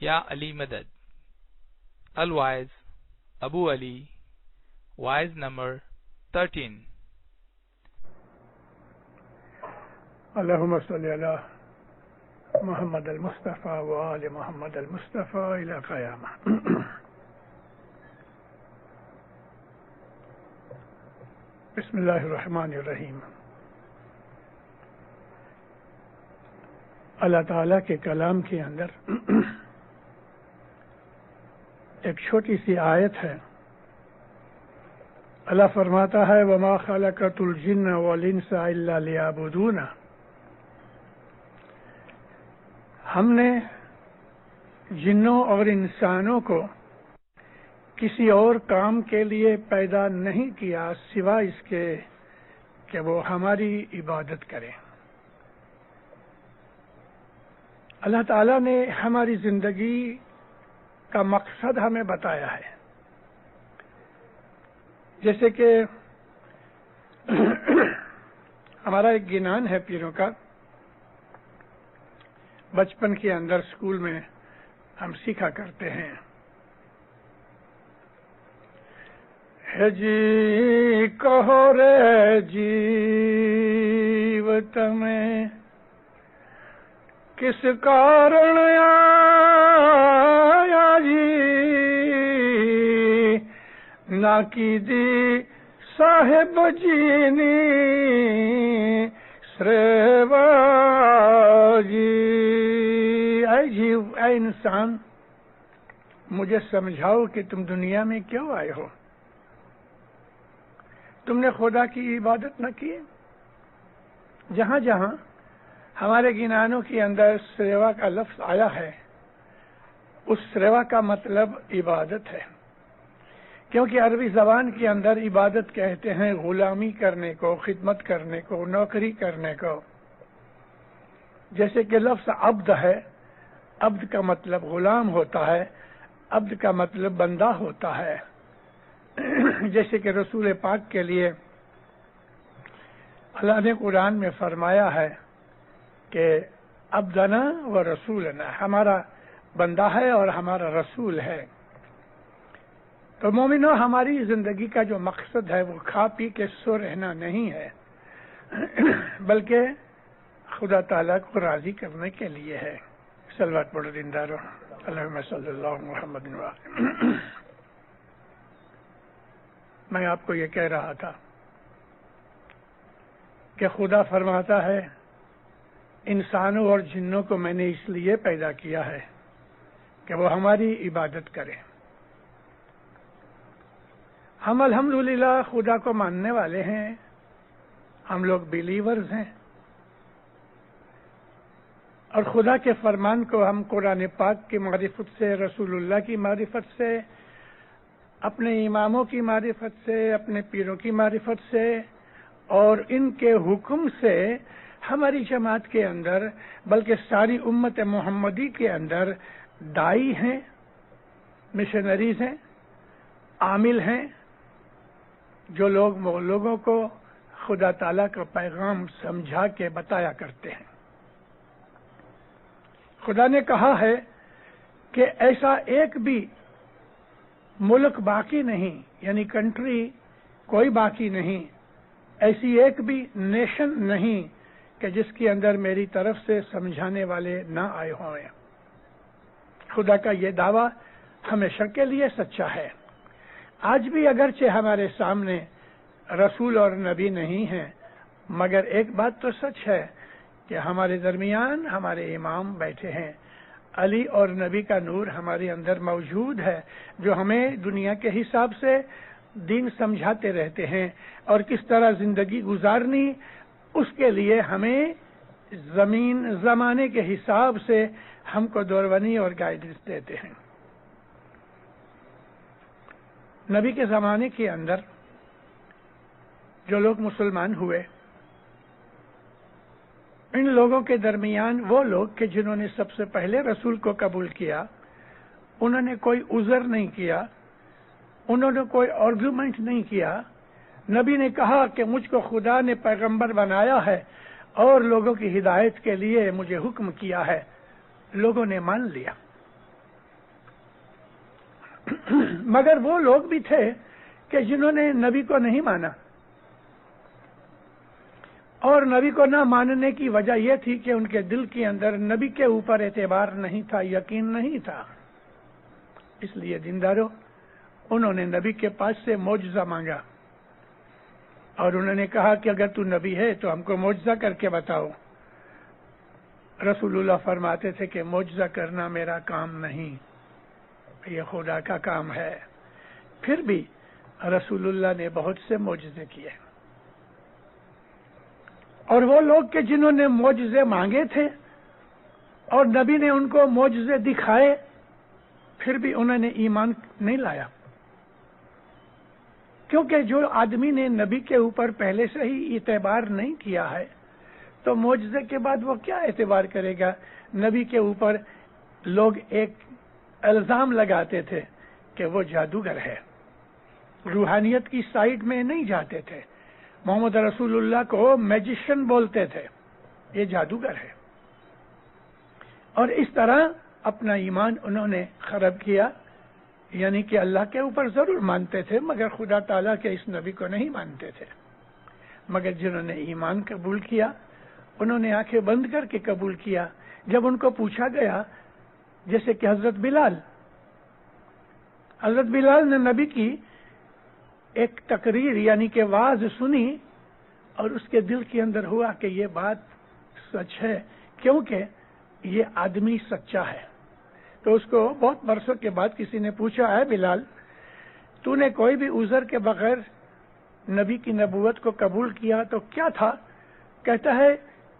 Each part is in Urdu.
یا علی مدد. الوائز ابو علی. وائز نمبر 13. اللهم صل علی محمد المصطفى وآل محمد المصطفى إلى قيامة. بسم اللہ الرحمن الرحیم. اللہ تعالیٰ کے کلام کے اندر ایک چھوٹی سی آیت ہے. اللہ فرماتا ہے وَمَا خَلَقَتُ الْجِنَّ وَالْإِنسَ إِلَّا لِيَعْبُدُونَ. ہم نے جنوں اور انسانوں کو کسی اور کام کے لیے پیدا نہیں کیا سوا اس کے کہ وہ ہماری عبادت کریں. اللہ تعالیٰ نے ہماری زندگی کا مقصد ہمیں بتایا ہے. جیسے کہ ہمارا ایک گنان ہے پیروں کا. بچپن کے اندر اسکول میں ہم سیکھا کرتے ہیں ہے جی کہو رے جیوت میں کس کارن آیا جی نہ کی دی صاحب جینی سریوا جی. اے جیو، اے انسان، مجھے سمجھاؤ کہ تم دنیا میں کیوں آئے ہو؟ تم نے خدا کی عبادت نہ کی؟ جہاں جہاں ہمارے گنانوں کے اندر سریوا کا لفظ آیا ہے، اس سریوا کا مطلب عبادت ہے. کیونکہ عربی زبان کے اندر عبادت کہتے ہیں غلامی کرنے کو، خدمت کرنے کو، نوکری کرنے کو. جیسے کہ لفظ عبد ہے، عبد کا مطلب غلام ہوتا ہے، عبد کا مطلب بندہ ہوتا ہے. جیسے کہ رسول پاک کے لیے اللہ نے قرآن میں فرمایا ہے کہ عبدنا و رسولنا، ہمارا بندہ ہے اور ہمارا رسول ہے. تو مومنو، ہماری زندگی کا جو مقصد ہے وہ کھا پی کے سو رہنا نہیں ہے، بلکہ خدا تعالیٰ کو راضی کرنے کے لیے ہے. صلوات پڑھو دیندارو. اللہم صلی اللہ محمد و آلہ. میں آپ کو یہ کہہ رہا تھا کہ خدا فرماتا ہے انسانوں اور جنوں کو میں نے اس لیے پیدا کیا ہے کہ وہ ہماری عبادت کریں. ہم الحمدللہ خدا کو ماننے والے ہیں، ہم لوگ بلیورز ہیں، اور خدا کے فرمان کو ہم قرآن پاک کی معرفت سے، رسول اللہ کی معرفت سے، اپنے اماموں کی معرفت سے، اپنے پیروں کی معرفت سے اور ان کے حکم سے ہماری جماعت کے اندر، بلکہ ساری امت محمدی کے اندر دائی ہیں، مشنریز ہیں، عامل ہیں، جو لوگوں کو خدا تعالیٰ کا پیغام سمجھا کے بتایا کرتے ہیں. خدا نے کہا ہے کہ ایسا ایک بھی ملک باقی نہیں، یعنی کنٹری کوئی باقی نہیں، ایسی ایک بھی نیشن نہیں کہ جس کے اندر میری طرف سے سمجھانے والے نہ آئے ہوں. خدا کا یہ دعویٰ ہمیشہ کے لیے سچا ہے. آج بھی اگرچہ ہمارے سامنے رسول اور نبی نہیں ہیں، مگر ایک بات تو سچ ہے کہ ہمارے درمیان ہمارے امام بیٹھے ہیں. علی اور نبی کا نور ہمارے اندر موجود ہے، جو ہمیں دنیا کے حساب سے دین سمجھاتے رہتے ہیں اور کس طرح زندگی گزارنی، اس کے لیے ہمیں زمانے کے حساب سے ہم کو دورونی اور گائیڈنس دیتے ہیں. نبی کے زمانے کے اندر جو لوگ مسلمان ہوئے، ان لوگوں کے درمیان وہ لوگ کہ جنہوں نے سب سے پہلے رسول کو قبول کیا، انہوں نے کوئی عذر نہیں کیا، انہوں نے کوئی آرگومنٹ نہیں کیا. نبی نے کہا کہ مجھ کو خدا نے پیغمبر بنایا ہے اور لوگوں کی ہدایت کے لیے مجھے حکم کیا ہے. لوگوں نے مان لیا. مگر وہ لوگ بھی تھے کہ جنہوں نے نبی کو نہیں مانا، اور نبی کو نہ ماننے کی وجہ یہ تھی کہ ان کے دل کے اندر نبی کے اوپر اعتبار نہیں تھا، یقین نہیں تھا۔ اس لیے دینداروں، انہوں نے نبی کے پاس سے معجزہ مانگا، اور انہوں نے کہا کہ اگر تو نبی ہے تو ہم کو معجزہ کر کے بتاؤ۔ رسول اللہ فرماتے تھے کہ معجزہ کرنا میرا کام نہیں، یہ خدا کا کام ہے۔ پھر بھی رسول اللہ نے بہت سے معجزے کیے، اور وہ لوگ کہ جنہوں نے معجزے مانگے تھے اور نبی نے ان کو معجزے دکھائے، پھر بھی انہوں نے ایمان نہیں لایا، کیونکہ جو آدمی نے نبی کے اوپر پہلے سے ہی اعتبار نہیں کیا ہے تو معجزے کے بعد وہ کیا اعتبار کرے گا؟ نبی کے اوپر لوگ ایک الزام لگاتے تھے کہ وہ جادوگر ہے، روحانیت کی سائٹ میں نہیں جاتے تھے، محمد رسول اللہ کو میجیشن بولتے تھے، یہ جادوگر ہے، اور اس طرح اپنا ایمان انہوں نے خراب کیا۔ یعنی کہ اللہ کے اوپر ضرور مانتے تھے مگر خدا تعالیٰ کے اس نبی کو نہیں مانتے تھے۔ مگر جنہوں نے ایمان قبول کیا، انہوں نے آنکھیں بند کر کے قبول کیا۔ جب ان کو پوچھا گیا، جیسے کہ حضرت بلال نے نبی کی ایک تقریر یعنی کہ واعظ سنی، اور اس کے دل کے اندر ہوا کہ یہ بات سچ ہے، کیونکہ یہ آدمی سچا ہے۔ تو اس کو بہت برسوں کے بعد کسی نے پوچھا، ہے بلال، تو نے کوئی بھی عذر کے بغیر نبی کی نبوت کو قبول کیا تو کیا تھا؟ کہتا ہے،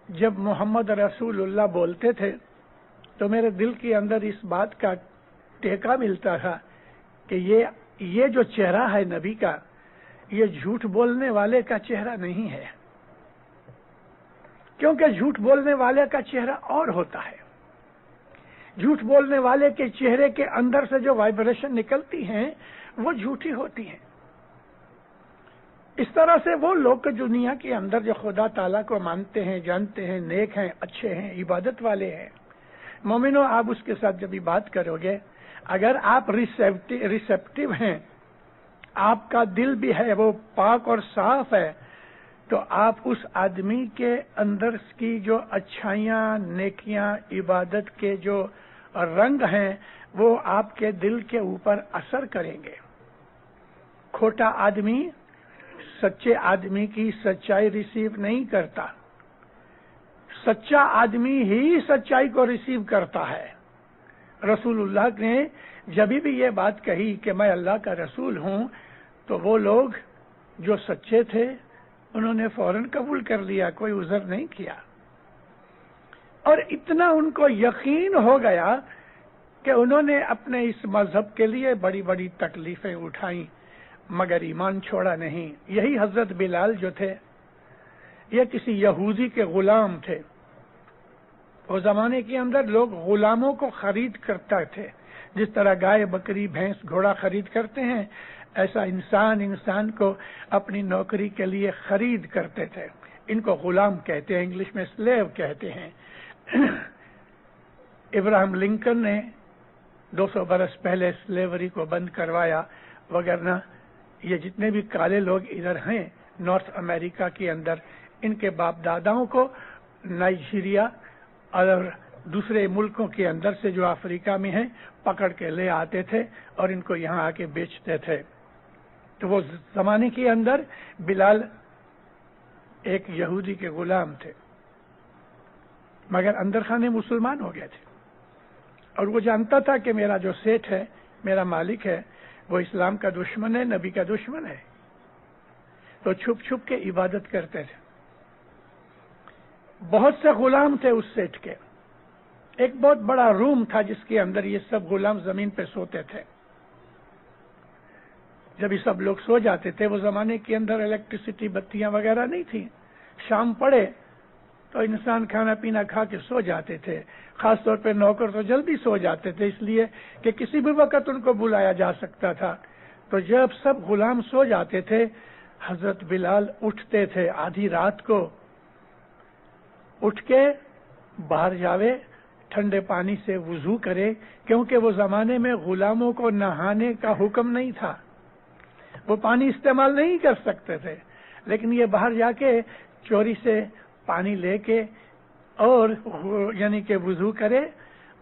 جب محمد رسول اللہ بولتے تھے تو میرے دل کے اندر اس بات کا ٹیکا ملتا تھا کہ یہ جو چہرہ ہے نبی کا، یہ جھوٹ بولنے والے کا چہرہ نہیں ہے، کیونکہ جھوٹ بولنے والے کا چہرہ اور ہوتا ہے۔ جھوٹ بولنے والے کے چہرے کے اندر سے جو وائبریشن نکلتی ہیں وہ جھوٹی ہوتی ہیں۔ اس طرح سے وہ لوگ کہ دنیا کے اندر جو خدا تعالیٰ کو مانتے ہیں، جانتے ہیں، نیک ہیں، اچھے ہیں، عبادت والے ہیں، مومنوں، آپ اس کے ساتھ جب بھی بات کرو گے، اگر آپ ریسیپٹیو ہیں، آپ کا دل بھی ہے وہ پاک اور صاف ہے، تو آپ اس آدمی کے اندر کی جو اچھائیاں، نیکیاں، عبادت کے جو رنگ ہیں وہ آپ کے دل کے اوپر اثر کریں گے۔ کھوٹا آدمی سچے آدمی کی سچائی ریسیو نہیں کرتا، سچا آدمی ہی سچائی کو ریسیو کرتا ہے۔ رسول اللہ نے جب بھی یہ بات کہی کہ میں اللہ کا رسول ہوں، تو وہ لوگ جو سچے تھے انہوں نے فوراً قبول کر لیا، کوئی عذر نہیں کیا، اور اتنا ان کو یقین ہو گیا کہ انہوں نے اپنے اس مذہب کے لیے بڑی بڑی تکلیفیں اٹھائیں مگر ایمان چھوڑا نہیں۔ یہی حضرت بلال جو تھے، یہ کسی یہودی کے غلام تھے۔ وہ زمانے کے اندر لوگ غلاموں کو خرید کرتے تھے، جس طرح گائے، بکری، بھینس، گھوڑا خرید کرتے ہیں، ایسا انسان کو اپنی نوکری کے لیے خرید کرتے تھے۔ ان کو غلام کہتے ہیں، انگلش میں سلیو کہتے ہیں۔ ابراہم لنکن نے 200 برس پہلے سلیوری کو بند کروایا، وگرنہ یہ جتنے بھی کالے لوگ ادھر ہیں نارتھ امریکہ کے اندر، ان کے باپ داداؤں کو نائجیریا اور دوسرے ملکوں کے اندر سے جو افریقہ میں ہیں پکڑ کے لے آتے تھے اور ان کو یہاں آ کے بیچتے تھے۔ تو وہ زمانے کے اندر بلال ایک یہودی کے غلام تھے، مگر اندر خانے مسلمان ہو گئے تھے، اور وہ جانتا تھا کہ میرا جو سیٹ ہے، میرا مالک ہے، وہ اسلام کا دشمن ہے، نبی کا دشمن ہے، تو چھپ چھپ کے عبادت کرتے تھے۔ بہت سے غلام تھے اس سیٹ کے، ایک بہت بڑا روم تھا جس کے اندر یہ سب غلام زمین پہ سوتے تھے۔ جب یہ سب لوگ سو جاتے تھے، وہ زمانے کے اندر الیکٹریسٹی، بتیاں وغیرہ نہیں تھی، شام پڑے تو انسان کھانا پینا کھا کے سو جاتے تھے، خاص طور پہ نوکر تو جلدی سو جاتے تھے، اس لیے کہ کسی بھی وقت ان کو بلایا جا سکتا تھا۔ تو جب سب غلام سو جاتے تھے، حضرت بلال اٹھتے تھے آدھی رات کو، اٹھ کے باہر جاوے، ٹھنڈے پانی سے وضو کرے، کیونکہ وہ زمانے میں غلاموں کو نہانے کا حکم نہیں تھا، وہ پانی استعمال نہیں کر سکتے تھے، لیکن یہ باہر جا کے چوری سے پانی لے کے اور یعنی کہ وضو کرے،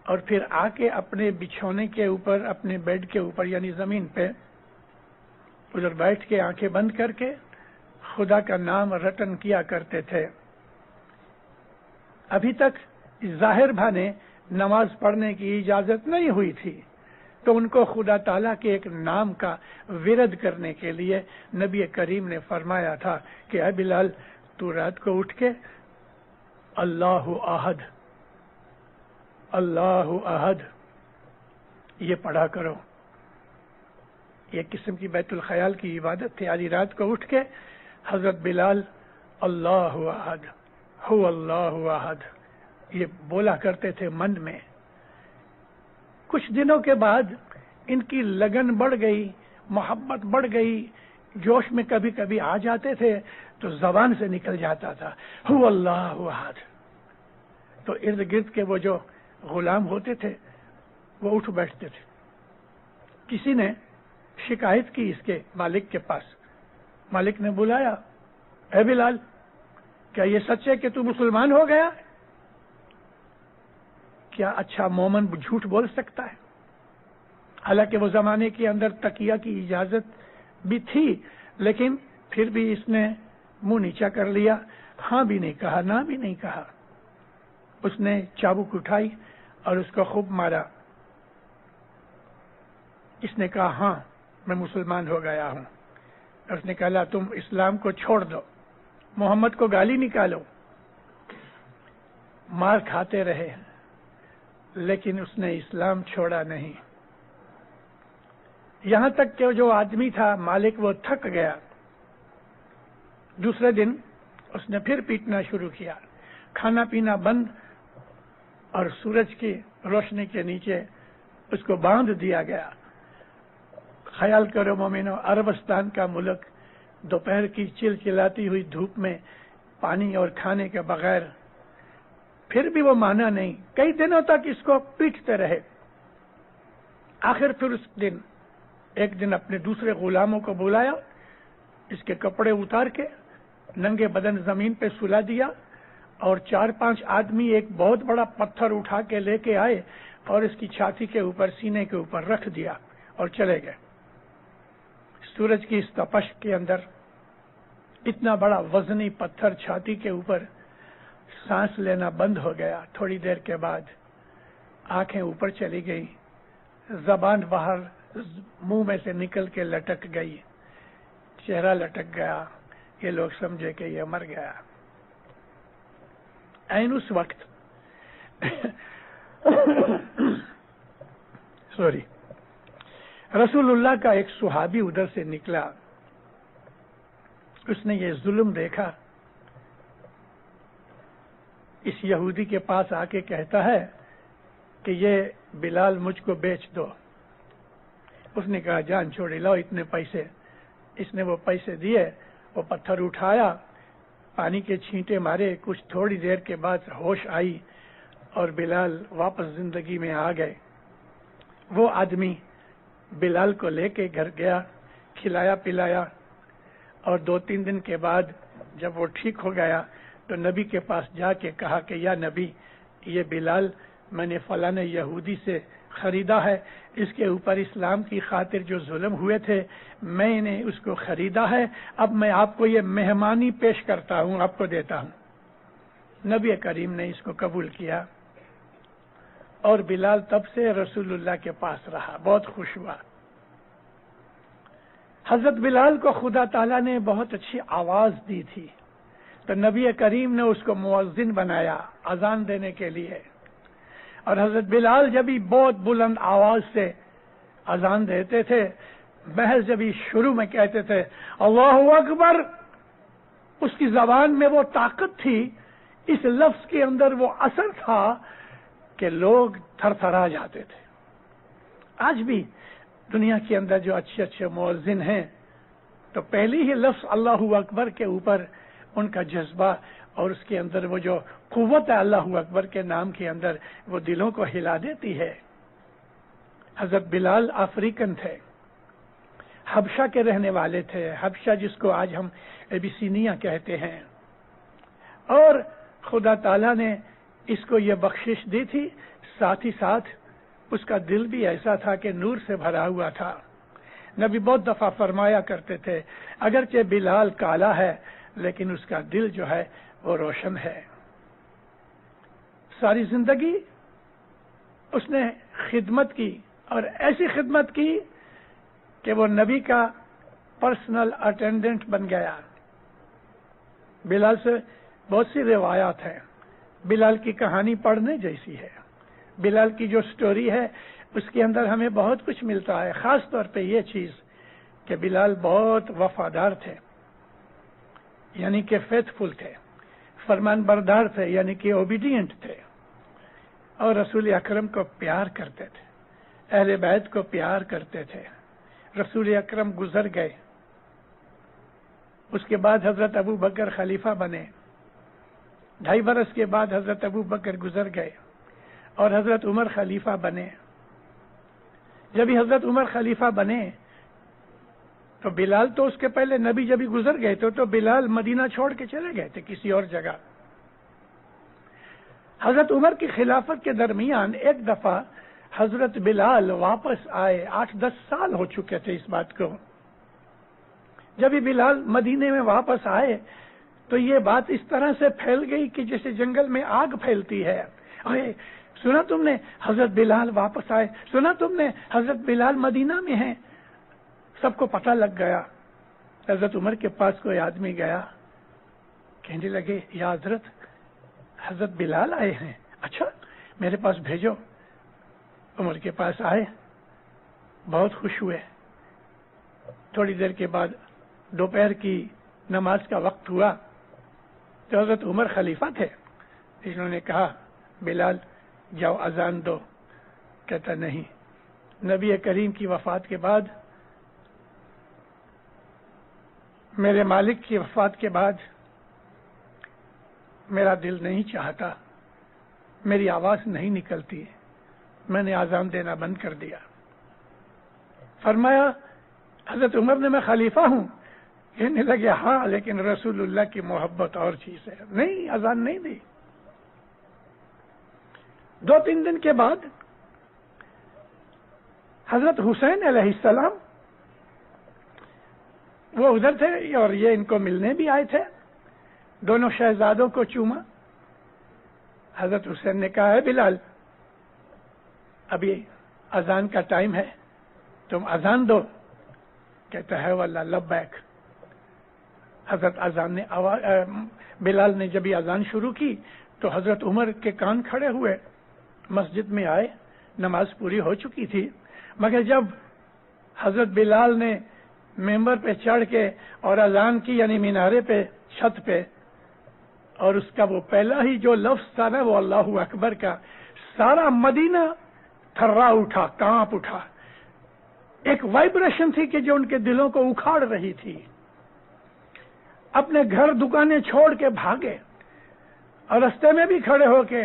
اور پھر آ کے اپنے بچھونے کے اوپر، اپنے بیڈ کے اوپر یعنی زمین پہ ادھر بیٹھ کے آنکھیں بند کر کے خدا کا نام رٹن کیا کرتے تھے۔ ابھی تک ظاہر بھانے نماز پڑھنے کی اجازت نہیں ہوئی تھی، تو ان کو خدا تعالیٰ کے ایک نام کا ورد کرنے کے لیے نبی کریم نے فرمایا تھا کہ اے بلال، تو رات کو اٹھ کے اللہ احد اللہ احد یہ پڑھا کرو۔ یہ قسم کی بیت الخیال کی عبادت تھی۔ آدھی رات کو اٹھ کے حضرت بلال اللہ احد ہو اللہ احد یہ بولا کرتے تھے من میں۔ کچھ دنوں کے بعد ان کی لگن بڑھ گئی، محبت بڑھ گئی، جوش میں کبھی کبھی آ جاتے تھے تو زبان سے نکل جاتا تھا ہو اللہ احد۔ تو ارد گرد کے وہ جو غلام ہوتے تھے وہ اٹھ بیٹھتے تھے۔ کسی نے شکایت کی اس کے مالک کے پاس، مالک نے بلایا، اے بلال، کیا یہ سچ ہے کہ تو مسلمان ہو گیا؟ کیا اچھا مومن جھوٹ بول سکتا ہے؟ حالانکہ وہ زمانے کے اندر تقیہ کی اجازت بھی تھی، لیکن پھر بھی اس نے منہ نیچا کر لیا، ہاں بھی نہیں کہا، نہ بھی نہیں کہا۔ اس نے چابک اٹھائی اور اس کو خوب مارا۔ اس نے کہا ہاں میں مسلمان ہو گیا ہوں۔ اس نے کہا تم اسلام کو چھوڑ دو، محمد کو گالی نکالو۔ مار کھاتے رہے لیکن اس نے اسلام چھوڑا نہیں، یہاں تک کہ جو آدمی تھا مالک وہ تھک گیا۔ دوسرے دن اس نے پھر پیٹنا شروع کیا، کھانا پینا بند، اور سورج کی روشنی کے نیچے اس کو باندھ دیا گیا۔ خیال کرو مومنو، عربستان کا ملک دوپہر کی چلچلاتی ہوئی دھوپ میں پانی اور کھانے کے بغیر، پھر بھی وہ مانا نہیں، کئی دنوں تک اس کو پیٹتے رہے۔ آخر پھر اس دن ایک دن اپنے دوسرے غلاموں کو بلایا، اس کے کپڑے اتار کے ننگے بدن زمین پہ سلا دیا، اور 4-5 آدمی ایک بہت بڑا پتھر اٹھا کے لے کے آئے اور اس کی چھاتی کے اوپر، سینے کے اوپر رکھ دیا اور چلے گئے۔ سورج کی اس تپش کے اندر اتنا بڑا وزنی پتھر چھاتی کے اوپر، سانس لینا بند ہو گیا۔ تھوڑی دیر کے بعد آنکھیں اوپر چلی گئی، زبان باہر منہ میں سے نکل کے لٹک گئی، چہرہ لٹک گیا۔ یہ لوگ سمجھے کہ یہ مر گیا۔ عین اس وقت رسول اللہ کا ایک صحابی ادھر سے نکلا، اس نے یہ ظلم دیکھا، اس یہودی کے پاس آ کے کہتا ہے کہ یہ بلال مجھ کو بیچ دو۔ اس نے کہا جان چھوڑی، لاؤ اتنے پیسے۔ اس نے وہ پیسے دیے، وہ پتھر اٹھایا، پانی کے چھینٹے مارے، کچھ تھوڑی دیر کے بعد ہوش آئی اور بلال واپس زندگی میں آ گئے۔ وہ آدمی بلال کو لے کے گھر گیا، کھلایا پلایا، اور 2-3 دن کے بعد جب وہ ٹھیک ہو گیا تو نبی کے پاس جا کے کہا کہ یا نبی، یہ بلال میں نے فلاں یہودی سے خریدا ہے، اس کے اوپر اسلام کی خاطر جو ظلم ہوئے تھے میں نے اس کو خریدا ہے، اب میں آپ کو یہ مہمانی پیش کرتا ہوں، آپ کو دیتا ہوں۔ نبی کریم نے اس کو قبول کیا اور بلال تب سے رسول اللہ کے پاس رہا، بہت خوش ہوا۔ حضرت بلال کو خدا تعالیٰ نے بہت اچھی آواز دی تھی، تو نبی کریم نے اس کو مؤذن بنایا اذان دینے کے لیے، اور حضرت بلال جب ہی بہت بلند آواز سے اذان دیتے تھے، محض جب ہی شروع میں کہتے تھے اللہ اکبر، اس کی زبان میں وہ طاقت تھی، اس لفظ کے اندر وہ اثر تھا کہ لوگ تھر تھرا جاتے تھے۔ آج بھی دنیا کے اندر جو اچھے اچھے مؤذن ہیں تو پہلی ہی لفظ اللہ اکبر کے اوپر ان کا جذبہ اور اس کے اندر وہ جو قوت ہے اللہ اکبر کے نام کے اندر، وہ دلوں کو ہلا دیتی ہے۔ حضرت بلال افریقن تھے، حبشہ کے رہنے والے تھے، حبشہ جس کو آج ہم ابیسینیا کہتے ہیں، اور خدا تعالیٰ نے اس کو یہ بخشش دی تھی، ساتھ ہی ساتھ اس کا دل بھی ایسا تھا کہ نور سے بھرا ہوا تھا۔ نبی بہت دفعہ فرمایا کرتے تھے اگرچہ بلال کالا ہے لیکن اس کا دل جو ہے وہ روشن ہے۔ ساری زندگی اس نے خدمت کی، اور ایسی خدمت کی کہ وہ نبی کا پرسنل اٹینڈنٹ بن گیا۔ بلال سے بہت سی روایات ہیں، بلال کی کہانی پڑھنے جیسی ہے۔ بلال کی جو سٹوری ہے اس کے اندر ہمیں بہت کچھ ملتا ہے، خاص طور پہ یہ چیز کہ بلال بہت وفادار تھے، یعنی کہ فیتھفل تھے، فرمان بردار تھے، یعنی کہ اوبیڈینٹ تھے، اور رسول اکرم کو پیار کرتے تھے، اہل بیت کو پیار کرتے تھے۔ رسول اکرم گزر گئے، اس کے بعد حضرت ابو بکر خلیفہ بنے، 2.5 برس کے بعد حضرت ابو بکر گزر گئے اور حضرت عمر خلیفہ بنے۔ جب ہی حضرت عمر خلیفہ بنے تو بلال تو اس کے پہلے نبی جب ہی گزر گئے تو بلال مدینہ چھوڑ کے چلے گئے تھے کسی اور جگہ۔ حضرت عمر کی خلافت کے درمیان ایک دفعہ حضرت بلال واپس آئے، 8-10 سال ہو چکے تھے اس بات کو۔ جب ہی بلال مدینے میں واپس آئے تو یہ بات اس طرح سے پھیل گئی کہ جیسے جنگل میں آگ پھیلتی ہے، اے سنا تم نے حضرت بلال واپس آئے، سنا تم نے حضرت بلال مدینہ میں ہیں۔ سب کو پتہ لگ گیا۔ حضرت عمر کے پاس کوئی آدمی گیا، کہنے لگے یا حضرت حضرت بلال آئے ہیں، اچھا میرے پاس بھیجو۔ عمر کے پاس آئے، بہت خوش ہوئے۔ تھوڑی دیر کے بعد دوپہر کی نماز کا وقت ہوا تو حضرت عمر خلیفہ تھے، انہوں نے کہا بلال جاؤ اذان دو۔ کہتا نہیں، نبی کریم کی وفات کے بعد، میرے مالک کی وفات کے بعد میرا دل نہیں چاہتا، میری آواز نہیں نکلتی، میں نے اذان دینا بند کر دیا۔ فرمایا حضرت عمر نے میں خلیفہ ہوں، کہنے لگے ہاں لیکن رسول اللہ کی محبت اور چیز ہے، نہیں اذان نہیں دی۔ 2-3 دن کے بعد حضرت حسین علیہ السلام وہ ادھر تھے اور یہ ان کو ملنے بھی آئے تھے، دونوں شہزادوں کو چوما۔ حضرت حسین نے کہا ہے بلال ابھی اذان کا ٹائم ہے، تم اذان دو۔ کہتا ہے واللہ لبیک۔ حضرت اذان نے بلال نے جب یہ اذان شروع کی تو حضرت عمر کے کان کھڑے ہوئے، مسجد میں آئے، نماز پوری ہو چکی تھی، مگر جب حضرت بلال نے ممبر پہ چڑھ کے اور اذان کی، یعنی مینارے پہ چھت پہ، اور اس کا وہ پہلا ہی جو لفظ تھا نا وہ اللہ اکبر کا، سارا مدینہ تھرا اٹھا، کانپ اٹھا۔ ایک وائبریشن تھی کہ جو ان کے دلوں کو اکھاڑ رہی تھی۔ اپنے گھر دکانیں چھوڑ کے بھاگے اور رستے میں بھی کھڑے ہو کے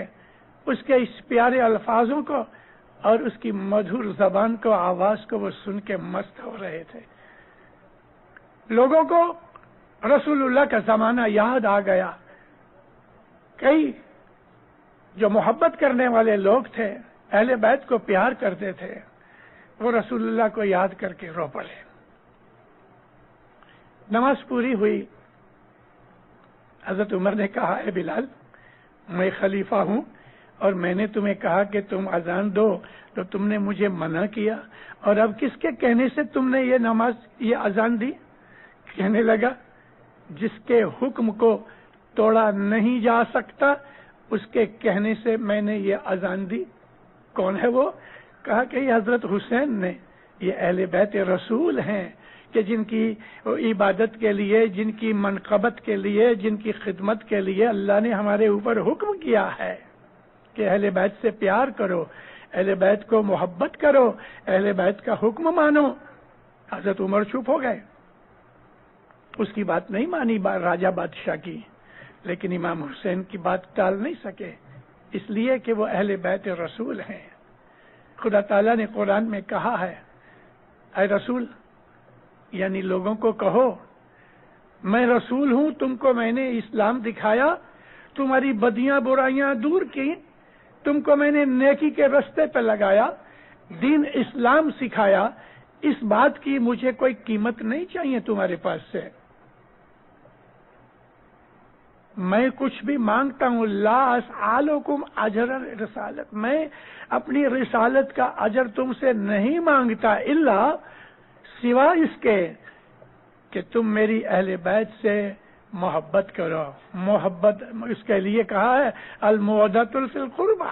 اس کے اس پیارے الفاظوں کو اور اس کی مدھر زبان کو، آواز کو وہ سن کے مست ہو رہے تھے۔ لوگوں کو رسول اللہ کا زمانہ یاد آ گیا۔ کئی جو محبت کرنے والے لوگ تھے، اہل بیت کو پیار کرتے تھے، وہ رسول اللہ کو یاد کر کے رو پڑے۔ نماز پوری ہوئی، حضرت عمر نے کہا اے بلال میں خلیفہ ہوں اور میں نے تمہیں کہا کہ تم اذان دو تو تم نے مجھے منع کیا، اور اب کس کے کہنے سے تم نے یہ اذان دی؟ کہنے لگا جس کے حکم کو توڑا نہیں جا سکتا اس کے کہنے سے میں نے یہ اذان دی۔ کون ہے وہ؟ کہا کہ یہ حضرت حسین نے، یہ اہل بیت رسول ہیں کہ جن کی عبادت کے لیے، جن کی منقبت کے لیے، جن کی خدمت کے لیے اللہ نے ہمارے اوپر حکم کیا ہے کہ اہل بیت سے پیار کرو، اہل بیت کو محبت کرو، اہل بیت کا حکم مانو۔ حضرت عمر چپ ہو گئے، اس کی بات نہیں مانی راجہ بادشاہ کی، لیکن امام حسین کی بات ٹال نہیں سکے، اس لیے کہ وہ اہل بیت رسول ہیں۔ خدا تعالیٰ نے قرآن میں کہا ہے، اے رسول، یعنی لوگوں کو کہو میں رسول ہوں، تم کو میں نے اسلام دکھایا، تمہاری بدیاں برائیاں دور کی، تم کو میں نے نیکی کے رستے پہ لگایا، دین اسلام سکھایا، اس بات کی مجھے کوئی قیمت نہیں چاہیے تمہارے پاس سے۔ میں کچھ بھی مانگتا ہوں، لا اسألکم اجر رسالت، میں اپنی رسالت کا اجر تم سے نہیں مانگتا، الا سوا اس کے کہ تم میری اہل بیت سے محبت کرو۔ محبت اس کے لیے کہا ہے المودۃ فی القربہ،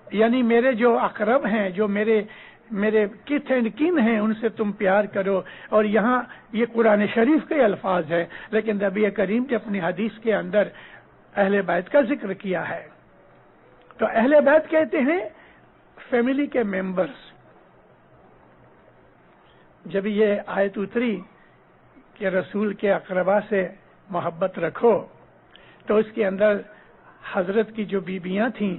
یعنی میرے جو اقرب ہیں، جو میرے کت اینڈ کن ہیں، ان سے تم پیار کرو۔ اور یہاں یہ قرآن شریف کے الفاظ ہیں، لیکن نبی کریم نے اپنی حدیث کے اندر اہل بیت کا ذکر کیا ہے۔ تو اہل بیت کہتے ہیں فیملی کے ممبرز۔ جب یہ آیت اتری کہ رسول کے اقربا سے محبت رکھو، تو اس کے اندر حضرت کی جو بیویاں تھیں،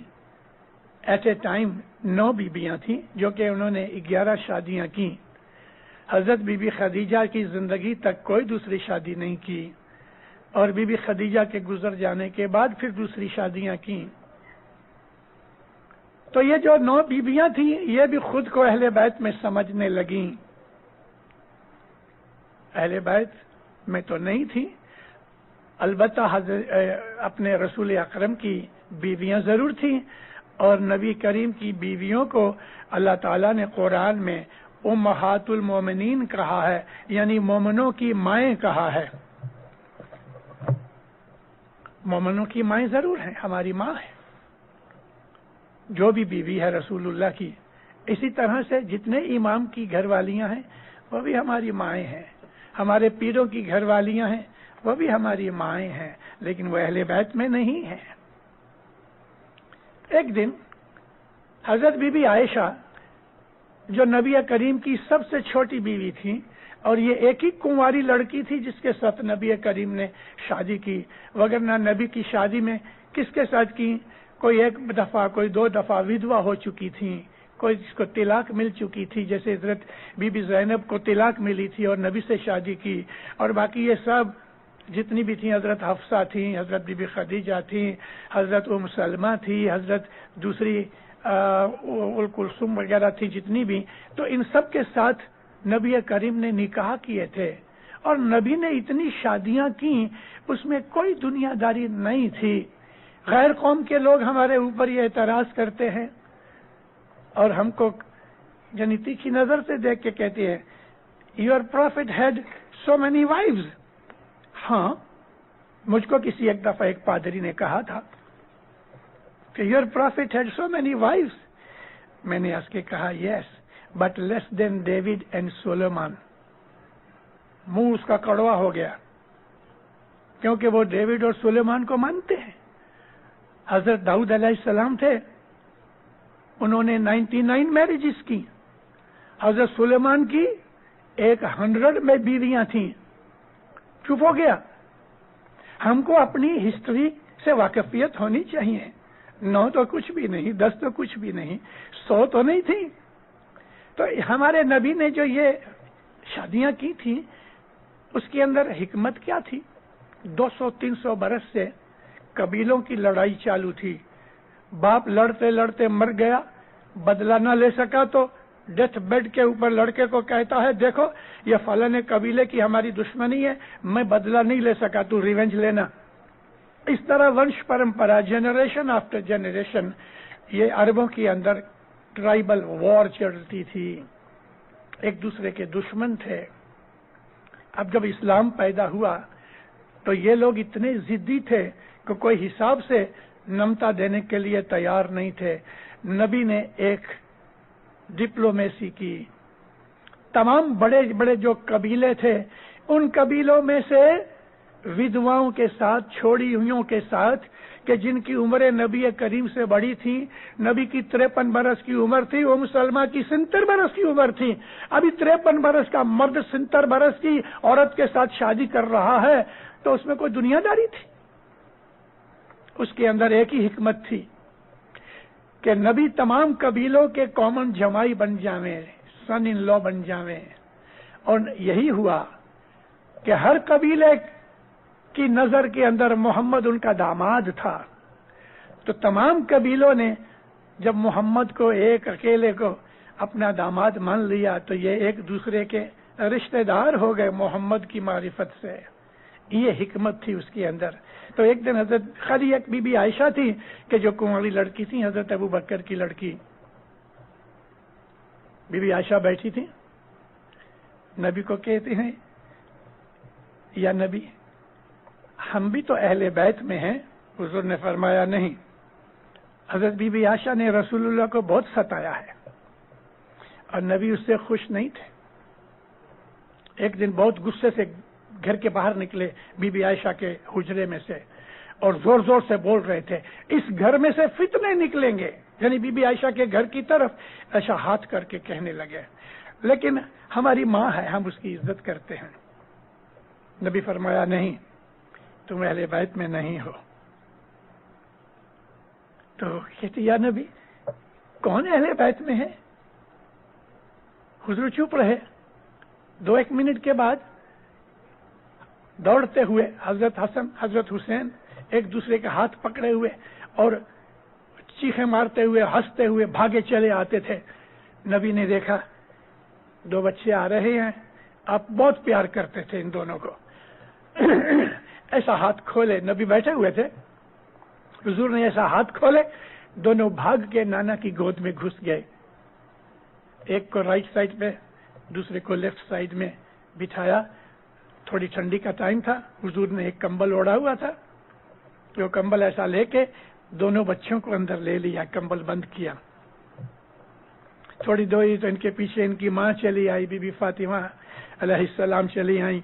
ایٹ اے ٹائم 9 بیویاں تھیں، جو کہ انہوں نے 11 شادیاں کی۔ حضرت بی بی خدیجہ کی زندگی تک کوئی دوسری شادی نہیں کی، اور بی بی خدیجہ کے گزر جانے کے بعد پھر دوسری شادیاں کی۔ تو یہ جو 9 بیویاں تھیں، یہ بھی خود کو اہل بیت میں سمجھنے لگیں۔ اہل بیت میں تو نہیں تھی، البتہ اپنے رسول اکرم کی بیویاں ضرور تھیں، اور نبی کریم کی بیویوں کو اللہ تعالیٰ نے قرآن میں امہات المومنین کہا ہے، یعنی مومنوں کی مائیں کہا ہے۔ مومنوں کی مائیں ضرور ہیں، ہماری ماں ہے جو بھی بیوی ہے رسول اللہ کی۔ اسی طرح سے جتنے امام کی گھر والیاں ہیں وہ بھی ہماری مائیں ہیں، ہمارے پیروں کی گھر والیاں ہیں وہ بھی ہماری مائیں ہیں، لیکن وہ اہل بیت میں نہیں ہیں۔ ایک دن حضرت بی بی عائشہ، جو نبی کریم کی سب سے چھوٹی بیوی تھی، اور یہ ایک ہی کنواری لڑکی تھی جس کے ساتھ نبی کریم نے شادی کی، وگرنہ نبی کی شادی میں کس کے ساتھ کی؟ کوئی 1 دفعہ، کوئی 2 دفعہ ودوا ہو چکی تھی، کوئی جس کو طلاق مل چکی تھی، جیسے حضرت بی بی زینب کو طلاق ملی تھی اور نبی سے شادی کی، اور باقی یہ سب جتنی بھی تھیں، حضرت حفصہ تھیں، حضرت بی بی خدیجہ تھیں، حضرت ام سلمہ تھی، حضرت دوسری کلثوم وغیرہ تھی، جتنی بھی، تو ان سب کے ساتھ نبی کریم نے نکاح کیے تھے، اور نبی نے اتنی شادیاں کی، اس میں کوئی دنیا داری نہیں تھی۔ غیر قوم کے لوگ ہمارے اوپر یہ اعتراض کرتے ہیں اور ہم کو یعنی تیکھی نظر سے دیکھ کے کہتے ہیں your prophet had so many wives. ہاں، مجھ کو کسی ایک دفعہ ایک پادری نے کہا تھا کہ your prophet had so many wives. میں نے اس کے کہا yes but less than David and Sulaiman. منہ اس کا کڑوا ہو گیا، کیونکہ وہ ڈیوڈ اور سلیمان کو مانتے ہیں۔ حضرت داؤد علیہ السلام تھے، انہوں نے 99 میرجز کی، حضرت سلیمان کی 100 میں بیویاں تھیں۔ چپ ہو گیا۔ ہم کو اپنی ہسٹری سے واقفیت ہونی چاہیے۔ 9 تو کچھ بھی نہیں، 10 تو کچھ بھی نہیں، 100 تو نہیں تھی۔ تو ہمارے نبی نے جو یہ شادیاں کی تھیں، اس کے اندر حکمت کیا تھی؟ 200-300 برس سے قبیلوں کی لڑائی چالو تھی۔ باپ لڑتے لڑتے مر گیا، بدلہ نہ لے سکا تو ڈیتھ بیڈ کے اوپر لڑکے کو کہتا ہے دیکھو یہ فلاں قبیلے کی ہماری دشمنی ہے، میں بدلہ نہیں لے سکا، تو ریونج لینا۔ اس طرح ونش پرمپرا، جنریشن آفٹر جنریشن، یہ عربوں کے اندر ٹرائبل وار چلتی تھی، ایک دوسرے کے دشمن تھے۔ اب جب اسلام پیدا ہوا تو یہ لوگ اتنے ضدی تھے کہ کوئی حساب سے نمتا دینے کے لیے تیار نہیں تھے۔ نبی نے ایک ڈپلومیسی کی، تمام بڑے بڑے جو قبیلے تھے ان قبیلوں میں سے ودواؤں کے ساتھ، چھوڑی ہوئیوں کے ساتھ، کہ جن کی عمریں نبی کریم سے بڑی تھی، نبی کی 53 برس کی عمر تھی، ام سلمہ کی 70 برس کی عمر تھی۔ ابھی 53 برس کا مرد 70 برس کی عورت کے ساتھ شادی کر رہا ہے، تو اس میں کوئی دنیا داری تھی؟ اس کے اندر ایک ہی حکمت تھی کہ نبی تمام قبیلوں کے کامن جمائی بن جاویں، سن ان لا بن جاویں، اور یہی ہوا کہ ہر قبیلے کی نظر کے اندر محمد ان کا داماد تھا. تو تمام قبیلوں نے جب محمد کو ایک اکیلے کو اپنا داماد مان لیا تو یہ ایک دوسرے کے رشتہ دار ہو گئے محمد کی معرفت سے. یہ حکمت تھی اس کے اندر. تو ایک دن حضرت خالی ایک بی بی عائشہ تھی کہ جو کنواری لڑکی تھی، حضرت ابو بکر کی لڑکی. بی بی عائشہ بیٹھی تھی، نبی کو کہتے ہیں یا نبی ہم بھی تو اہل بیت میں ہیں. حضور نے فرمایا نہیں. حضرت بی بی عائشہ نے رسول اللہ کو بہت ستایا ہے اور نبی اس سے خوش نہیں تھے. ایک دن بہت غصے سے گھر کے باہر نکلے بی بی عائشہ کے حجرے میں سے اور زور زور سے بول رہے تھے اس گھر میں سے فتنے نکلیں گے. یعنی بی بی عائشہ کے گھر کی طرف ایسا ہاتھ کر کے کہنے لگے. لیکن ہماری ماں ہے، ہم اس کی عزت کرتے ہیں. نبی فرمایا نہیں، تم اہل بیت میں نہیں ہو. تو کہتی یا نبی کون اہل بیت میں ہے؟ حضور چپ رہے. 2-1 منٹ کے بعد دوڑتے ہوئے حضرت حسن حضرت حسین ایک دوسرے کے ہاتھ پکڑے ہوئے اور چیخیں مارتے ہوئے ہنستے ہوئے بھاگے چلے آتے تھے. نبی نے دیکھا 2 بچے آ رہے ہیں، آپ بہت پیار کرتے تھے ان دونوں کو. ایسا ہاتھ کھولے، نبی بیٹھے ہوئے تھے، حضور نے ایسا ہاتھ کھولے، دونوں بھاگ کے نانا کی گود میں گھس گئے. ایک کو رائٹ سائڈ میں، دوسرے کو لیفٹ سائڈ میں بٹھایا. تھوڑی ٹھنڈی کا ٹائم تھا، حضور نے ایک کمبل اوڑا ہوا تھا، جو کمبل ایسا لے کے دونوں بچوں کو اندر لے لیا، کمبل بند کیا. تھوڑی دوری تو ان کے پیچھے ان کی ماں چلی آئی، بی بی فاطمہ علیہ السلام چلی آئیں.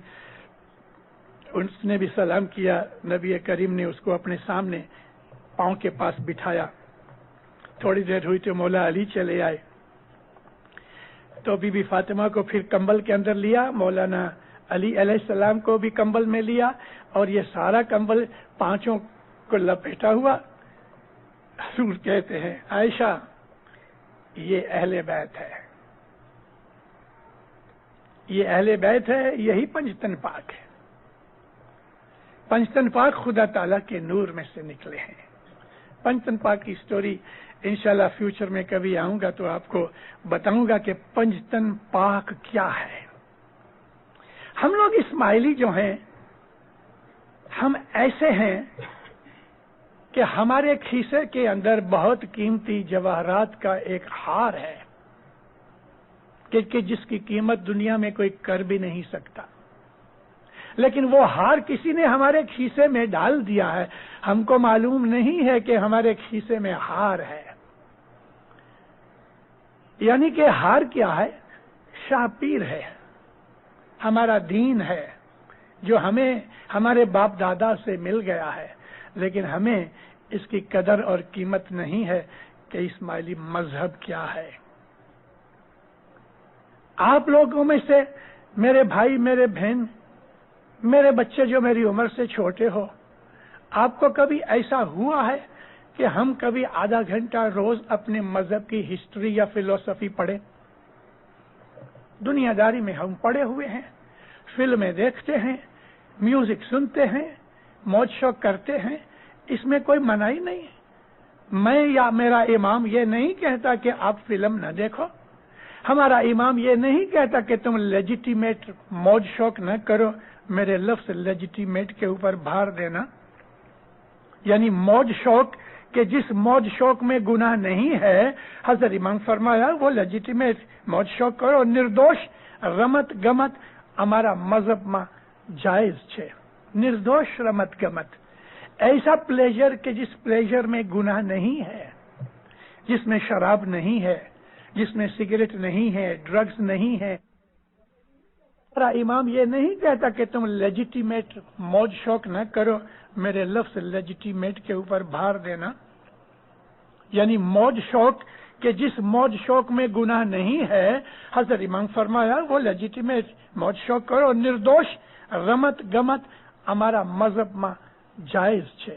اس نے بھی سلام کیا. نبی کریم نے اس کو اپنے سامنے پاؤں کے پاس بٹھایا. تھوڑی دیر ہوئی تو مولا علی چلے آئے. تو بی بی فاطمہ کو پھر کمبل کے اندر لیا، مولانا علی علیہ السلام کو بھی کمبل میں لیا، اور یہ سارا کمبل پانچوں کو لپیٹا ہوا. حضور کہتے ہیں عائشہ یہ اہل بیت ہے، یہ اہل بیت ہے، یہی پنجتن پاک ہے. پنجتن پاک خدا تعالیٰ کے نور میں سے نکلے ہیں. پنجتن پاک کی سٹوری انشاءاللہ فیوچر میں کبھی آؤں گا تو آپ کو بتاؤں گا کہ پنجتن پاک کیا ہے. ہم لوگ اسماعیلی جو ہیں، ہم ایسے ہیں کہ ہمارے کھیسے کے اندر بہت قیمتی جواہرات کا ایک ہار ہے کہ جس کی قیمت دنیا میں کوئی کر بھی نہیں سکتا. لیکن وہ ہار کسی نے ہمارے کھیسے میں ڈال دیا ہے. ہم کو معلوم نہیں ہے کہ ہمارے کھیسے میں ہار ہے. یعنی کہ ہار کیا ہے؟ شاہ پیر ہے، ہمارا دین ہے جو ہمیں ہمارے باپ دادا سے مل گیا ہے. لیکن ہمیں اس کی قدر اور قیمت نہیں ہے کہ اسماعیلی مذہب کیا ہے. آپ لوگوں میں سے میرے بھائی، میرے بہن، میرے بچے جو میری عمر سے چھوٹے ہو، آپ کو کبھی ایسا ہوا ہے کہ ہم کبھی آدھا گھنٹہ روز اپنے مذہب کی ہسٹری یا فلسفی پڑھیں؟ دنیا داری میں ہم پڑے ہوئے ہیں، فلمیں دیکھتے ہیں، میوزک سنتے ہیں، موج شوق کرتے ہیں. اس میں کوئی منائی نہیں. میں یا میرا امام یہ نہیں کہتا کہ آپ فلم نہ دیکھو. ہمارا امام یہ نہیں کہتا کہ تم لیجیٹیمیٹ موج شوق نہ کرو. میرے لفظ لیجیٹیمیٹ کے اوپر بھار دینا، یعنی موج شوق کہ جس موج شوق میں گناہ نہیں ہے، حضرت امام فرمایا وہ لیجیٹیمیٹ موج شوق کرو. نردوش رمت گمت ہمارا مذہب میں جائز ہے. نردوش رمت گمت ایسا پلیجر کہ جس پلیجر میں گناہ نہیں ہے، جس میں شراب نہیں ہے، جس میں سگریٹ نہیں ہے، ڈرگز نہیں ہے. ہمارا امام یہ نہیں کہتا کہ تم لیجیٹیمیٹ موج شوق نہ کرو. میرے لفظ لیجیٹیمیٹ کے اوپر بھار دینا، یعنی موج شوق کہ جس موج شوق میں گناہ نہیں ہے، حضرت امام فرمایا وہ لیجیٹیمیٹ موج شوق کرو. نردوش رمت گمت ہمارا مذہب میں جائز ہے.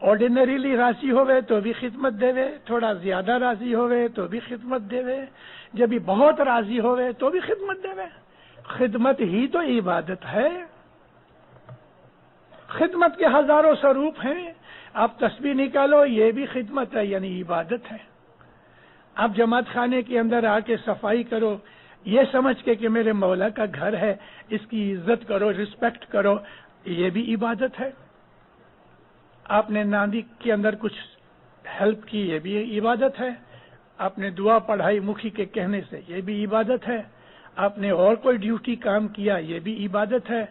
آرڈینریلی راضی ہوئے تو بھی خدمت دے، تھوڑا زیادہ راضی ہوئے تو بھی خدمت دے، جب بھی بہت راضی ہوئے تو بھی خدمت دے۔ خدمت ہی تو عبادت ہے۔ خدمت کے ہزاروں سوروپ ہیں، آپ تسبیح نکالو، یہ بھی خدمت ہے، یعنی عبادت ہے۔ آپ جماعت خانے کے اندر آ کے صفائی کرو، یہ سمجھ کے کہ میرے مولا کا گھر ہے، اس کی عزت کرو، رسپیکٹ کرو، یہ بھی عبادت ہے۔ آپ نے ناندی کے اندر کچھ ہیلپ کی، یہ بھی عبادت ہے۔ آپ نے دعا پڑھائی مکھی کے کہنے سے، یہ بھی عبادت ہے۔ آپ نے اور کوئی ڈیوٹی کام کیا، یہ بھی عبادت ہے۔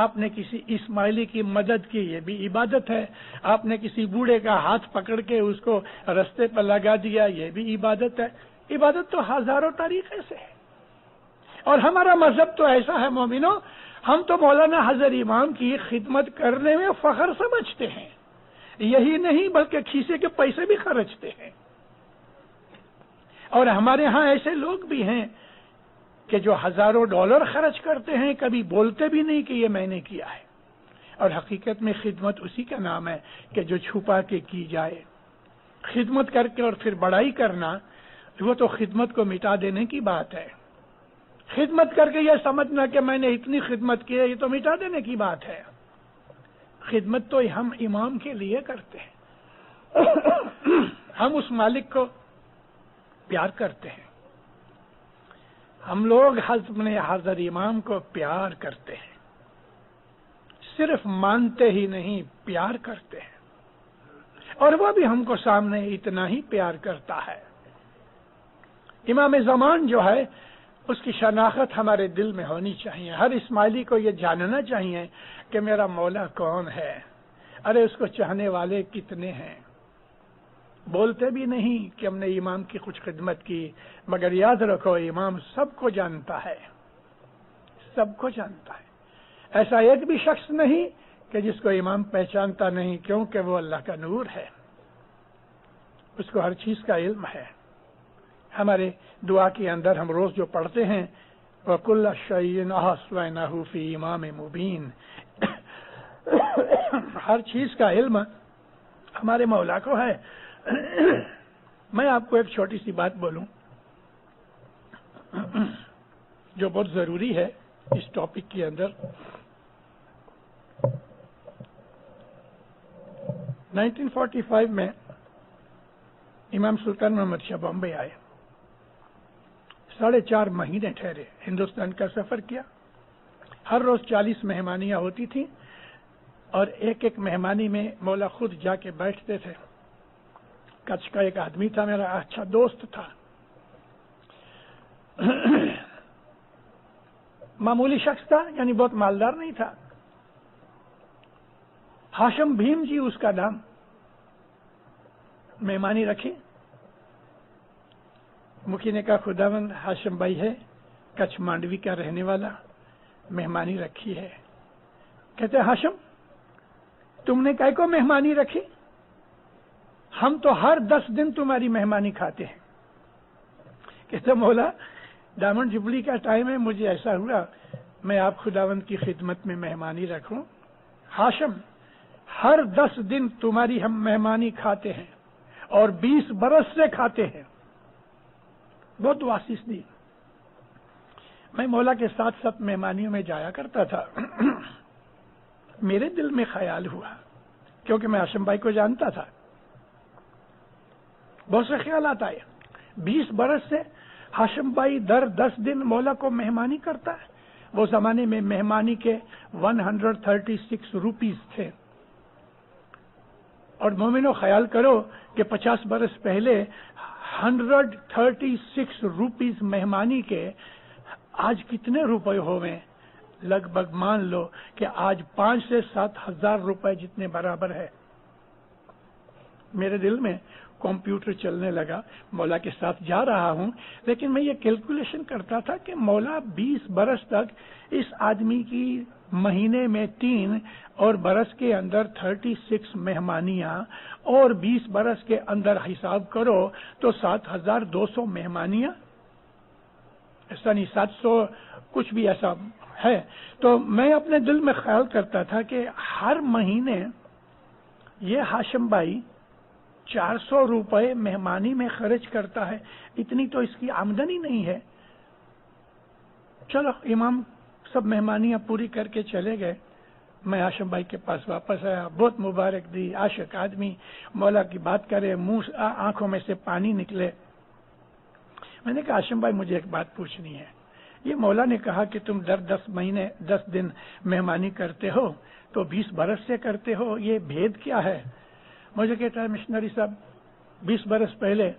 آپ نے کسی اسماعیلی کی مدد کی، یہ بھی عبادت ہے۔ آپ نے کسی بوڑھے کا ہاتھ پکڑ کے اس کو رستے پر لگا دیا، یہ بھی عبادت ہے۔ عبادت تو ہزاروں طریقے سے ہے، اور ہمارا مذہب تو ایسا ہے مومنو، ہم تو مولانا حضرت امام کی خدمت کرنے میں فخر سمجھتے ہیں، یہی نہیں بلکہ کھیسے کے پیسے بھی خرچتے ہیں۔ اور ہمارے ہاں ایسے لوگ بھی ہیں کہ جو ہزاروں ڈالر خرچ کرتے ہیں، کبھی بولتے بھی نہیں کہ یہ میں نے کیا ہے، اور حقیقت میں خدمت اسی کا نام ہے کہ جو چھپا کے کی جائے۔ خدمت کر کے اور پھر بڑائی کرنا، وہ تو خدمت کو مٹا دینے کی بات ہے۔ خدمت کر کے یہ سمجھنا کہ میں نے اتنی خدمت کی ہے، یہ تو مٹا دینے کی بات ہے۔ خدمت تو ہم امام کے لیے کرتے ہیں، ہم اس مالک کو پیار کرتے ہیں۔ ہم لوگ حضرت امام کو پیار کرتے ہیں، صرف مانتے ہی نہیں، پیار کرتے ہیں، اور وہ بھی ہم کو سامنے اتنا ہی پیار کرتا ہے۔ امام زمان جو ہے، اس کی شناخت ہمارے دل میں ہونی چاہیے۔ ہر اسماعیلی کو یہ جاننا چاہیے کہ میرا مولا کون ہے، ارے اس کو چاہنے والے کتنے ہیں۔ بولتے بھی نہیں کہ ہم نے امام کی کچھ خدمت کی، مگر یاد رکھو امام سب کو جانتا ہے، سب کو جانتا ہے۔ ایسا ایک بھی شخص نہیں کہ جس کو امام پہچانتا نہیں، کیونکہ وہ اللہ کا نور ہے، اس کو ہر چیز کا علم ہے۔ ہمارے دعا کے اندر ہم روز جو پڑھتے ہیں، وَكُلَّ شَيْءٍ أَحْصَيْنَاهُ فِي إِمَامٍ مُبِينٍ، ہر چیز کا علم ہمارے مولا کو ہے۔ میں آپ کو ایک چھوٹی سی بات بولوں جو بہت ضروری ہے اس ٹاپک کے اندر۔ 1945 میں امام سلطان محمد شاہ بامبے آئے، 4.5 مہینے ٹھہرے، ہندوستان کا سفر کیا۔ ہر روز 40 مہمانیاں ہوتی تھیں، اور ایک ایک مہمانی میں مولا خود جا کے بیٹھتے تھے۔ کچھ کا ایک آدمی تھا، میرا اچھا دوست تھا، معمولی شخص تھا، یعنی بہت مالدار نہیں تھا۔ ہاشم بھیم جی اس کا نام۔ مہمانی رکھی، مکھی نے کہا خداوند ہاشم بھائی ہے، کچھ مانڈوی کا رہنے والا، مہمانی رکھی ہے۔ کہتے ہاشم تم نے کہے کو مہمانی رکھی؟ ہم تو ہر 10 دن تمہاری مہمانی کھاتے ہیں۔ کہتے مولا ڈائمنڈ جبلی کا ٹائم ہے، مجھے ایسا ہوا میں آپ خداوند کی خدمت میں مہمانی رکھوں۔ ہاشم ہر 10 دن تمہاری ہم مہمانی کھاتے ہیں، اور 20 برس سے کھاتے ہیں۔ بہت واسطہ دی۔ میں مولا کے ساتھ ساتھ مہمانیوں میں جایا کرتا تھا۔ میرے دل میں خیال ہوا، کیونکہ میں ہاشم بھائی کو جانتا تھا، بہت سے خیالات آئے۔ 20 برس سے ہاشم بھائی در 10 دن مولا کو مہمانی کرتا ہے۔ وہ زمانے میں مہمانی کے 136 روپیز تھے، اور مومنو خیال کرو کہ 50 برس پہلے 136 روپیز مہمانی کے آج کتنے روپے ہوئے؟ لگ بھگ مان لو کہ آج 5 سے 7 ہزار روپے جتنے برابر ہے۔ میرے دل میں کمپیوٹر چلنے لگا، مولا کے ساتھ جا رہا ہوں، لیکن میں یہ کیلکولیشن کرتا تھا کہ مولا 20 برس تک اس آدمی کی مہینے میں 3 اور برس کے اندر 36 مہمانیاں، اور 20 برس کے اندر حساب کرو تو 7200 مہمانیاں، ایسا نہیں 700 کچھ بھی ایسا ہے۔ تو میں اپنے دل میں خیال کرتا تھا کہ ہر مہینے یہ ہاشم بھائی 400 روپے مہمانی میں خرچ کرتا ہے، اتنی تو اس کی آمدنی نہیں ہے۔ چلو امام سب مہمانیاں پوری کر کے چلے گئے، میں ہاشم بھائی کے پاس واپس آیا، بہت مبارک دی، عاشق آدمی، مولا کی بات کرے، منہ آنکھوں میں سے پانی نکلے۔ میں نے کہا ہاشم بھائی مجھے ایک بات پوچھنی ہے، یہ مولا نے کہا کہ تم 10 دن مہمانی کرتے ہو تو 20 برس سے کرتے ہو، یہ بھید کیا ہے؟ مجھے کہتا ہے مشنری صاحب 20 برس پہلے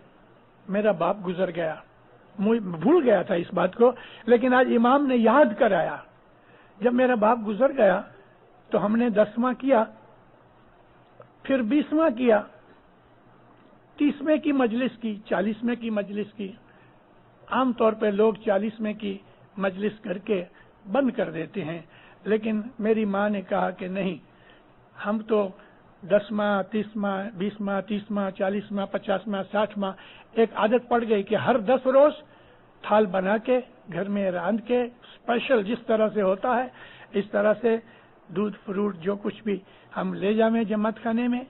میرا باپ گزر گیا، بھول گیا تھا اس بات کو، لیکن آج امام نے یاد کرایا۔ جب میرا باپ گزر گیا تو ہم نے 10واں کیا، پھر 20واں کیا، 30ویں کی مجلس کی، 40ویں کی مجلس کی۔ عام طور پہ لوگ 40ویں کی مجلس کر کے بند کر دیتے ہیں، لیکن میری ماں نے کہا کہ نہیں، ہم تو 10واں، 30واں، 20واں، 30واں، 40واں، 50واں، 60واں، ایک عادت پڑ گئی کہ ہر 10 روز تھال بنا کے گھر میں راندھ کے اسپیشل جس طرح سے ہوتا ہے اس طرح سے دودھ فروٹ جو کچھ بھی ہم لے جائیں جماعت خانے میں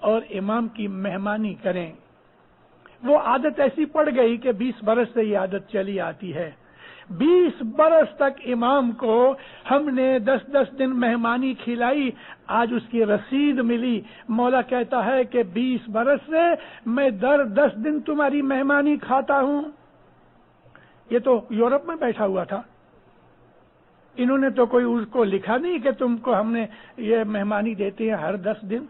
اور امام کی مہمانی کریں۔ وہ عادت ایسی پڑ گئی کہ 20 برس سے یہ عادت چلی آتی ہے۔ 20 برس تک امام کو ہم نے 10 دن مہمانی کھلائی، آج اس کی رسید ملی۔ مولا کہتا ہے کہ 20 برس سے میں 10 دن تمہاری مہمانی کھاتا ہوں۔ یہ تو یورپ میں بیٹھا ہوا تھا، انہوں نے تو کوئی اس کو لکھا نہیں کہ تم کو ہم نے یہ مہمانی دیتے ہیں ہر 10 دن،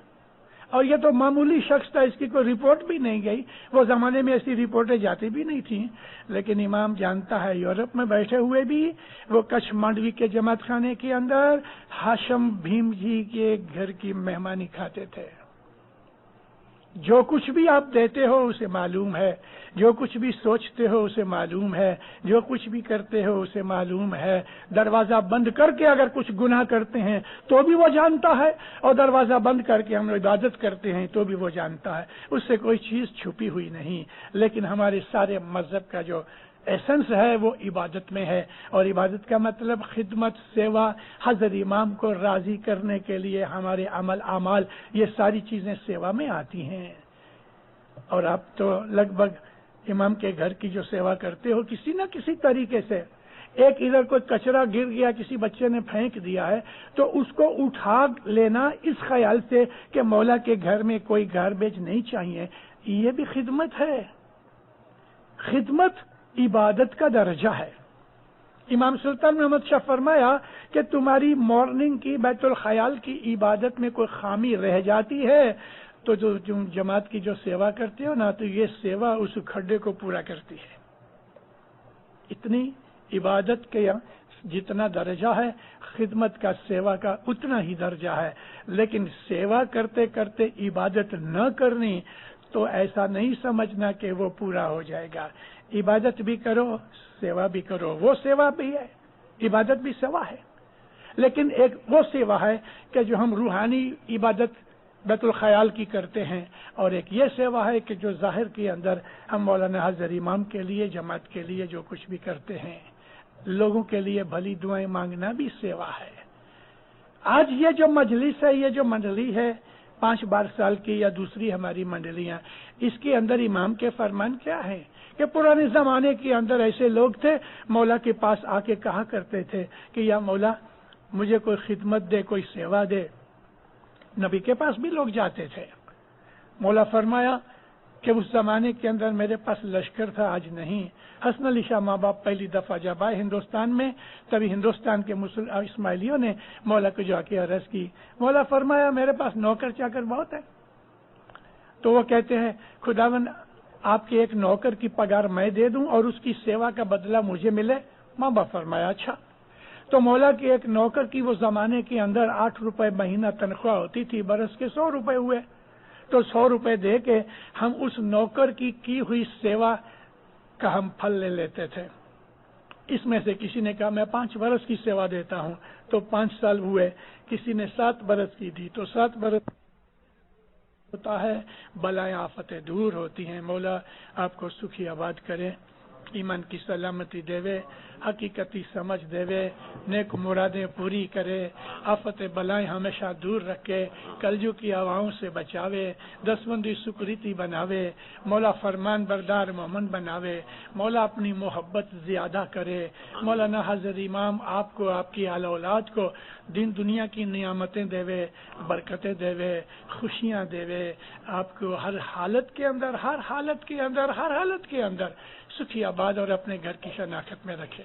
اور یہ تو معمولی شخص تھا، اس کی کوئی رپورٹ بھی نہیں گئی، وہ زمانے میں ایسی رپورٹیں جاتی بھی نہیں تھیں، لیکن امام جانتا ہے یورپ میں بیٹھے ہوئے بھی وہ کچھ مانڈوی کے جماعت خانے کے اندر ہاشم بھیم جی کے گھر کی مہمانی کھاتے تھے۔ جو کچھ بھی آپ دیتے ہو اسے معلوم ہے، جو کچھ بھی سوچتے ہو اسے معلوم ہے، جو کچھ بھی کرتے ہو اسے معلوم ہے۔ دروازہ بند کر کے اگر کچھ گناہ کرتے ہیں تو بھی وہ جانتا ہے، اور دروازہ بند کر کے ہم عبادت کرتے ہیں تو بھی وہ جانتا ہے، اس سے کوئی چیز چھپی ہوئی نہیں۔ لیکن ہمارے سارے مذہب کا جو ایسنس ہے وہ عبادت میں ہے، اور عبادت کا مطلب خدمت، سیوا، حضرت امام کو راضی کرنے کے لیے ہمارے عمل اعمال، یہ ساری چیزیں سیوا میں آتی ہیں۔ اور آپ تو لگ بھگ امام کے گھر کی جو سیوا کرتے ہو کسی نہ کسی طریقے سے، ایک ادھر کوئی کچرا گر گیا، کسی بچے نے پھینک دیا ہے تو اس کو اٹھا لینا اس خیال سے کہ مولا کے گھر میں کوئی گاربیج نہیں چاہیے، یہ بھی خدمت ہے۔ خدمت عبادت کا درجہ ہے۔ امام سلطان محمد شاہ فرمایا کہ تمہاری مارننگ کی بیت الخیال کی عبادت میں کوئی خامی رہ جاتی ہے تو جو جماعت کی جو سیوا کرتے ہو نا، تو یہ سیوا اس کھڈے کو پورا کرتی ہے۔ اتنی عبادت کے جتنا درجہ ہے، خدمت کا، سیوا کا اتنا ہی درجہ ہے۔ لیکن سیوا کرتے کرتے عبادت نہ کرنی تو ایسا نہیں سمجھنا کہ وہ پورا ہو جائے گا۔ عبادت بھی کرو، سیوا بھی کرو، وہ سیوا بھی ہے، عبادت بھی سیوا ہے، لیکن ایک وہ سیوا ہے کہ جو ہم روحانی عبادت بیت الخیال کی کرتے ہیں، اور ایک یہ سیوا ہے کہ جو ظاہر کے اندر ہم مولانا حضرت امام کے لیے، جماعت کے لیے جو کچھ بھی کرتے ہیں، لوگوں کے لیے بھلی دعائیں مانگنا بھی سیوا ہے۔ آج یہ جو مجلس ہے، یہ جو منڈلی ہے 5 سال کی یا دوسری ہماری منڈلیاں، اس کے اندر امام کے فرمان کیا ہے کہ پرانے زمانے کے اندر ایسے لوگ تھے مولا کے پاس آ کے کہا کرتے تھے کہ یا مولا مجھے کوئی خدمت دے، کوئی سیوا دے۔ نبی کے پاس بھی لوگ جاتے تھے۔ مولا فرمایا کہ اس زمانے کے اندر میرے پاس لشکر تھا، آج نہیں۔ حسن علی شاہ ماں باپ پہلی دفعہ جب آئے ہندوستان میں، تبھی ہندوستان کے اسماعیلیوں نے مولا کو جا کے عرض کی۔ مولا فرمایا میرے پاس نوکر چاکر بہت ہے۔ تو وہ کہتے ہیں خداوند آپ کے ایک نوکر کی پگار میں دے دوں اور اس کی سیوا کا بدلہ مجھے ملے؟ ماں باپ فرمایا اچھا۔ تو مولا کے ایک نوکر کی وہ زمانے کے اندر 8 روپے مہینہ تنخواہ ہوتی تھی، برس کے 100 روپے ہوئے، تو 100 روپے دے کے ہم اس نوکر کی ہوئی سیوا کا ہم پھل لے لیتے تھے۔ اس میں سے کسی نے کہا میں 5 برس کی سیوا دیتا ہوں، تو 5 سال ہوئے، کسی نے 7 برس کی دی تو 7 برس ہوتا ہے، بلائیں آفتیں دور ہوتی ہیں۔ مولا آپ کو سکھی آباد کرے۔ ایمان کی سلامتی دیوے، حقیقتی سمجھ دیوے، نیک مرادیں پوری کرے، آفت بلائیں ہمیشہ دور رکھے، کلجو کی ہواؤں سے بچاوے، دسوندی سکریتی بناوے، مولا فرمان بردار مومن بناوے، مولا اپنی محبت زیادہ کرے، مولانا حضرت امام آپ کو، آپ کی اہل اولاد کو دین دنیا کی نعمتیں دیوے، برکتیں دیوے، خوشیاں دیوے، آپ کو ہر حالت کے اندر، ہر حالت کے اندر، ہر حالت کے اندر سکھی آباد اور اپنے گھر کی شناخت میں رکھے۔